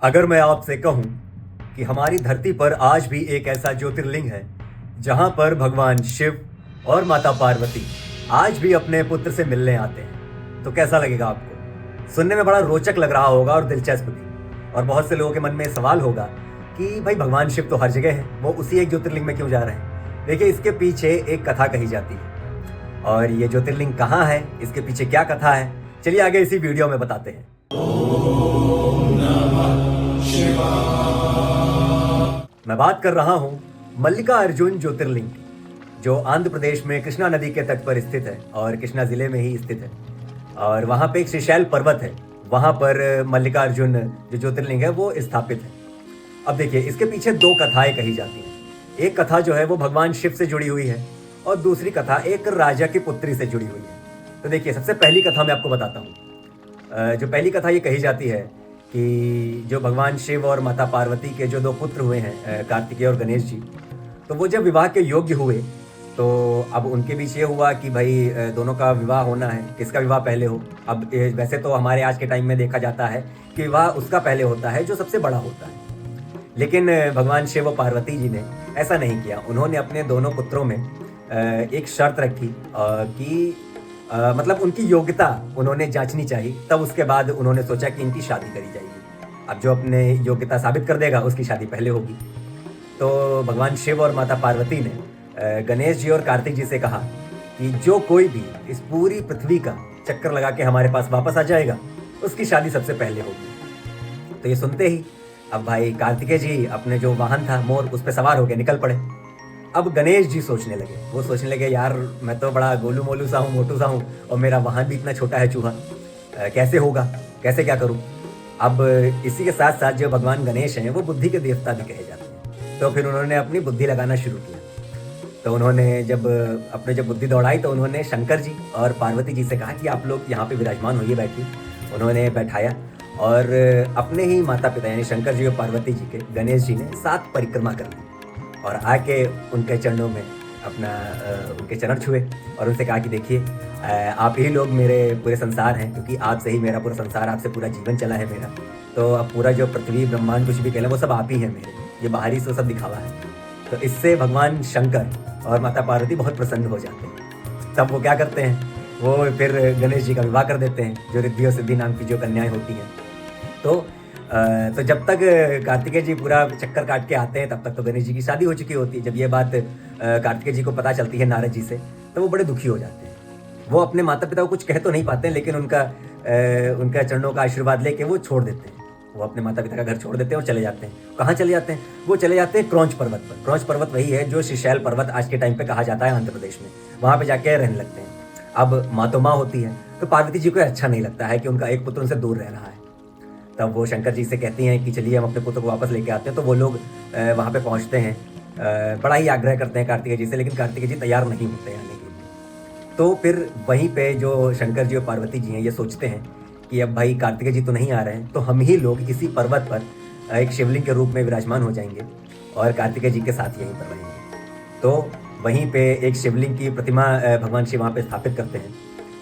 अगर मैं आपसे कहूं कि हमारी धरती पर आज भी एक ऐसा ज्योतिर्लिंग है जहां पर भगवान शिव और माता पार्वती आज भी अपने पुत्र से मिलने आते हैं, तो कैसा लगेगा आपको? सुनने में बड़ा रोचक लग रहा होगा और दिलचस्प भी। और बहुत से लोगों के मन में सवाल होगा कि भाई भगवान शिव तो हर जगह है, वो उसी एक ज्योतिर्लिंग में क्यों जा रहे हैं? देखिए, इसके पीछे एक कथा कही जाती है। और ये ज्योतिर्लिंग कहाँ है, इसके पीछे क्या कथा है, चलिए आगे इसी वीडियो में बताते हैं। मैं बात कर रहा हूं मल्लिकार्जुन ज्योतिर्लिंग की, जो आंध्र प्रदेश में कृष्णा नदी के तट पर स्थित है और कृष्णा जिले में ही स्थित है। और वहां पे एक श्रीशैल पर्वत है, वहां पर मल्लिकार्जुन जो ज्योतिर्लिंग है वो स्थापित है। अब देखिए, इसके पीछे दो कथाएं कही जाती हैं। एक कथा जो है वो भगवान शिव से जुड़ी हुई है और दूसरी कथा एक राजा की पुत्री से जुड़ी हुई है। तो देखिए, सबसे पहली कथा मैं आपको बताता हूँ। जो पहली कथा ये कही जाती है कि जो भगवान शिव और माता पार्वती के जो दो पुत्र हुए हैं, कार्तिकेय और गणेश जी, तो वो जब विवाह के योग्य हुए तो अब उनके बीच ये हुआ कि भाई दोनों का विवाह होना है, किसका विवाह पहले हो। अब वैसे तो हमारे आज के टाइम में देखा जाता है कि विवाह उसका पहले होता है जो सबसे बड़ा होता है, लेकिन भगवान शिव और पार्वती जी ने ऐसा नहीं किया। उन्होंने अपने दोनों पुत्रों में एक शर्त रखी कि मतलब उनकी योग्यता उन्होंने जांचनी चाहिए, तब उसके बाद उन्होंने सोचा कि इनकी शादी करी जाएगी। अब जो अपने योग्यता साबित कर देगा उसकी शादी पहले होगी। तो भगवान शिव और माता पार्वती ने गणेश जी और कार्तिक जी से कहा कि जो कोई भी इस पूरी पृथ्वी का चक्कर लगा के हमारे पास वापस आ जाएगा उसकी शादी सबसे पहले होगी। तो ये सुनते ही अब भाई कार्तिकेय जी अपने जो वाहन था मोर, उस पर सवार होकर निकल पड़े। अब गणेश जी सोचने लगे, वो सोचने लगे यार मैं तो बड़ा गोलू मोलू सा हूँ, मोटू सा हूँ, और मेरा वाहन भी इतना छोटा है चूहा, कैसे होगा, कैसे क्या करूँ। अब इसी के साथ साथ जो भगवान गणेश हैं वो बुद्धि के देवता भी कहे जाते हैं। तो फिर उन्होंने अपनी बुद्धि लगाना शुरू किया। तो उन्होंने जब बुद्धि दौड़ाई तो उन्होंने शंकर जी और पार्वती जी से कहा कि आप लोग यहाँ पे विराजमान होइए, बैठिए। उन्होंने बैठाया और अपने ही माता पिता यानी शंकर जी और पार्वती जी के गणेश जी ने 7 परिक्रमा कर ली और आके उनके चरणों में अपना उनके चरण छुए और उनसे कहा कि देखिए, आप ही लोग मेरे पूरे संसार हैं, क्योंकि आपसे ही मेरा पूरा संसार, आपसे पूरा जीवन चला है मेरा। तो अब पूरा जो पृथ्वी ब्रह्मांड कुछ भी कह लें वो सब आप ही हैं मेरे, ये बाहरी से सब दिखावा है। तो इससे भगवान शंकर और माता पार्वती बहुत प्रसन्न हो जाते हैं। तब वो क्या करते हैं, वो फिर गणेश जी का विवाह कर देते हैं, जो रिद्धि और सिद्धि नाम की जो कन्याएं होती हैं। तो जब तक कार्तिकेय जी पूरा चक्कर काट के आते हैं तब तक तो गणेश जी की शादी हो चुकी होती है। जब ये बात कार्तिकेय जी को पता चलती है नारद जी से, तो वो बड़े दुखी हो जाते हैं। वो अपने माता पिता को कुछ कह तो नहीं पाते हैं, लेकिन उनका चरणों का आशीर्वाद लेके वो छोड़ देते हैं। वो अपने माता पिता का घर छोड़ देते हैं और चले जाते हैं। कहाँ चले जाते हैं? वो चले जाते हैं क्रौंच पर्वत पर। क्रौंच पर्वत वही है जो श्रीशैल पर्वत आज के टाइम पे कहा जाता है आंध्र प्रदेश में। वहाँ पे जाके रहने लगते हैं। अब माँ तो माँ होती है, तो पार्वती जी को अच्छा नहीं लगता है कि उनका एक पुत्र उनसे दूर रह रहा है। तब वो शंकर जी से कहती हैं कि चलिए हम अपने पुत्र को वापस लेके आते हैं। तो वो लोग वहाँ पे पहुँचते हैं, बड़ा ही आग्रह करते हैं कार्तिकेय जी से, लेकिन कार्तिकेय जी तैयार नहीं होते आने के लिए। तो फिर वहीं पे जो शंकर जी और पार्वती जी हैं ये सोचते हैं कि अब भाई कार्तिकेय जी तो नहीं आ रहे हैं, तो हम ही लोग इसी पर्वत पर एक शिवलिंग के रूप में विराजमान हो जाएंगे और कार्तिकेय जी के साथ यहीं पर रहेंगे। तो वहीं पे एक शिवलिंग की प्रतिमा भगवान शिव वहाँ पे स्थापित करते हैं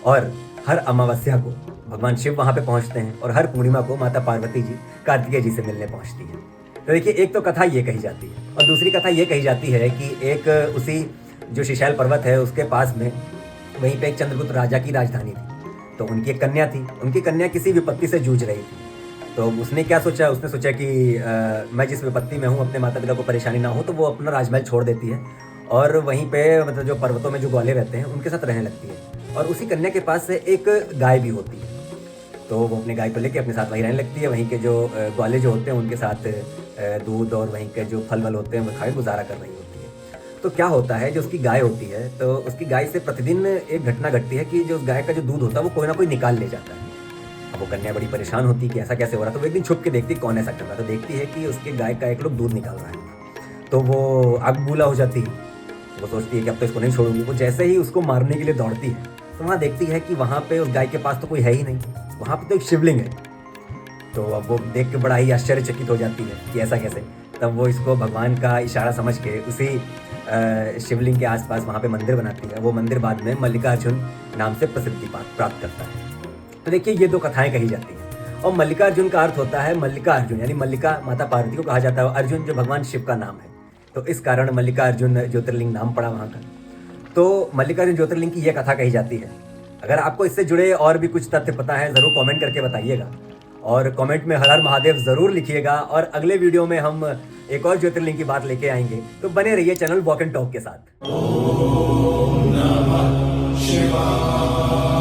और हर अमावस्या को भगवान शिव वहाँ पे पहुँचते हैं और हर पूर्णिमा को माता पार्वती जी कार्तिकेय जी से मिलने पहुँचती हैं। तो देखिए, एक तो कथा ये कही जाती है और दूसरी कथा ये कही जाती है कि एक उसी जो श्रीशैल पर्वत है उसके पास में वहीं पे एक चंद्रगुप्त राजा की राजधानी थी। तो उनकी एक कन्या थी, उनकी कन्या किसी विपत्ति से जूझ रही थी। तो उसने क्या सोचा, उसने सोचा कि मैं जिस विपत्ति में हूँ अपने माता पिता को परेशानी ना हो, तो वो अपना राजमहल छोड़ देती है और वहीं पे मतलब जो पर्वतों में जो ग्वाले रहते हैं उनके साथ रहने लगती है। और उसी कन्या के पास से एक गाय भी होती है, तो वो अपने गाय को लेके अपने साथ वहीं रहने लगती है। वहीं के जो ग्वाले जो होते हैं उनके साथ दूध और वहीं के जो फल वल होते हैं वो खाए गुजारा कर रही होती है। तो क्या होता है, जो उसकी गाय होती है तो उसकी गाय से प्रतिदिन एक घटना घटती है कि जो उस गाय का जो दूध होता है वो कोई ना कोई निकाल ले जाता है। अब वो कन्या बड़ी परेशान होती है कि ऐसा कैसे हो रहा। तो वो एक दिन छुप के देखती कौन ऐसा कर रहा है, तो देखती है कि उसके गाय का एक लोग दूध निकाल रहा है। तो वो आग बूला हो जाती है। वो सोचती है कि अब तो इसको नहीं छोड़ूंगी। वो जैसे ही उसको मारने के लिए दौड़ती है तो वहाँ देखती है कि वहाँ पे उस गाय के पास तो कोई है ही नहीं, वहाँ पे तो एक शिवलिंग है। तो अब वो देख के बड़ा ही आश्चर्यचकित हो जाती है कि ऐसा कैसे। तब वो इसको भगवान का इशारा समझ के उसी शिवलिंग के आसपास वहाँ पे मंदिर बनाती है। वो मंदिर बाद में मल्लिकार्जुन नाम से प्रसिद्धि प्राप्त करता है। तो देखिए, ये दो कथाएं कही जाती हैं और मल्लिकार्जुन का अर्थ होता है मल्लिका अर्जुन, यानी मल्लिका माता पार्वती को कहा जाता है, अर्जुन जो भगवान शिव का नाम है, तो इस कारण मल्लिकार्जुन ज्योतिर्लिंग नाम पड़ा वहाँ का। तो मल्लिकार्जुन ज्योतिर्लिंग की यह कथा कही जाती है। अगर आपको इससे जुड़े और भी कुछ तथ्य पता है ज़रूर कमेंट करके बताइएगा, और कमेंट में हर हर महादेव ज़रूर लिखिएगा। और अगले वीडियो में हम एक और ज्योतिर्लिंग की बात लेके आएंगे, तो बने रहिए चैनल वॉक एंड टॉक के साथ। ओम नमः शिवाय।